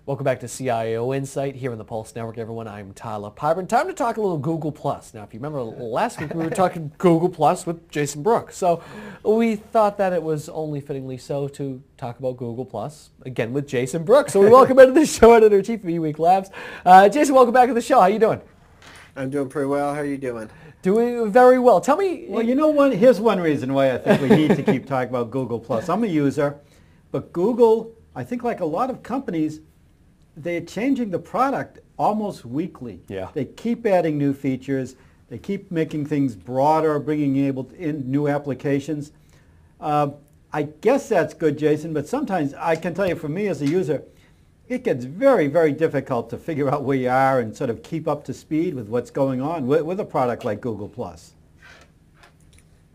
Welcome back to CIO Insight here on the Pulse Network, everyone. I'm Tyler Pyburn. Time to talk a little Google+. Now, if you remember last week, we were talking Google+ with Jason Brook. So we thought that it was only fittingly so to talk about Google+, again, with Jason Brook. So we welcome into the show Editor-in-Chief of eWEEK Labs. Jason, welcome back to the show. How you doing? I'm doing pretty well. How are you doing? Doing very well. Tell me... Well, you know what? Here's one reason why I think we need to keep talking about Google+. I'm a user, but Google, I think like a lot of companies, they're changing the product almost weekly. Yeah. They keep adding new features. They keep making things broader, bringing in new applications. I guess that's good, Jason, but sometimes I can tell you for me as a user, it gets very, very difficult to figure out where you are and sort of keep up to speed with what's going on with a product like Google+.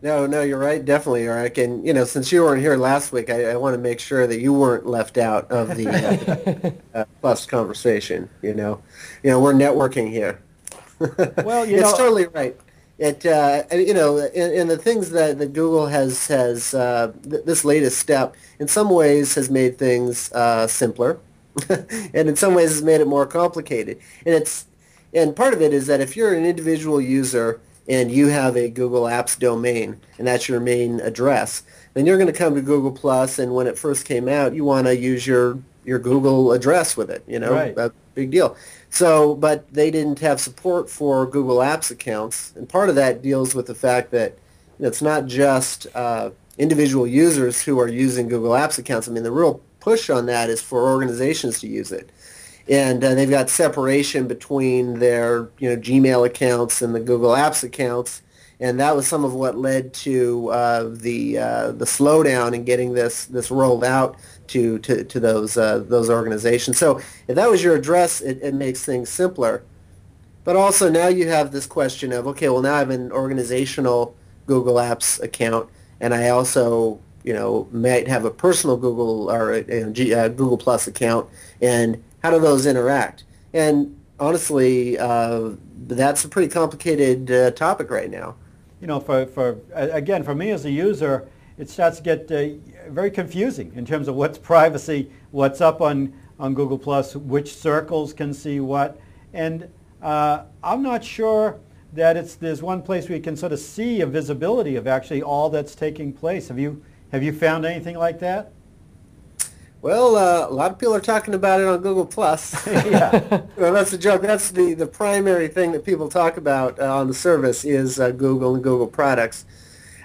No, you're right. Definitely, Eric. And, since you weren't here last week, I want to make sure that you weren't left out of the Plus conversation. We're networking here. Well, it's totally right. It, and the things that Google has this latest step, in some ways has made things simpler, and in some ways has made it more complicated. And part of it is that if you're an individual user and you have a Google Apps domain, and that's your main address, then you're going to come to Google Plus, and when it first came out, you want to use your Google address with it. Right. A big deal. So, but they didn't have support for Google Apps accounts, and part of that deals with the fact that it's not just individual users who are using Google Apps accounts. I mean, the real push on that is for organizations to use it. And they've got separation between their Gmail accounts and the Google Apps accounts, and that was some of what led to the slowdown in getting this rolled out to those organizations. So if that was your address, it makes things simpler. But also now you have this question of, okay, well now I have an organizational Google Apps account, and I also might have a personal Google or a Google Plus account, and how do those interact? And honestly, that's a pretty complicated topic right now. For me as a user, it starts to get very confusing in terms of what's privacy, what's up on Google Plus, which circles can see what, and I'm not sure that there's one place where you can sort of see a visibility of actually all that's taking place. Have you found anything like that? Well, a lot of people are talking about it on Google Plus. Yeah. Well, that's the joke. That's the primary thing that people talk about on the service is Google and Google products.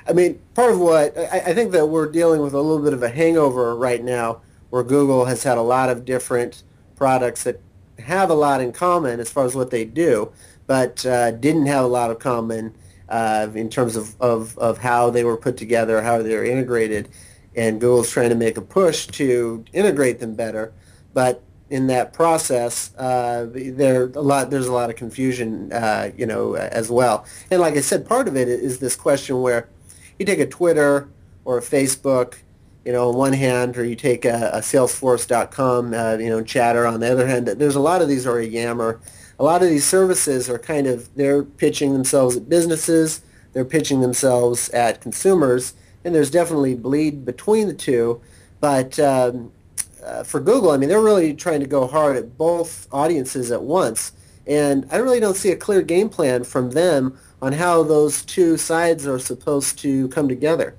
I mean, part of what I think that we're dealing with a little bit of a hangover right now, where Google has had a lot of different products that have a lot in common as far as what they do, but didn't have a lot of common in terms of how they were put together, how they were integrated. And Google's trying to make a push to integrate them better, but in that process, there's a lot of confusion, as well. And like I said, part of it is this question where you take a Twitter or a Facebook, on one hand, or you take a Salesforce.com, Chatter on the other hand. There's a lot of these, or a Yammer. A lot of these services are they're pitching themselves at businesses, they're pitching themselves at consumers. And there's definitely bleed between the two, but for Google, I mean, they're really trying to go hard at both audiences at once, and I really don't see a clear game plan from them on how those two sides are supposed to come together.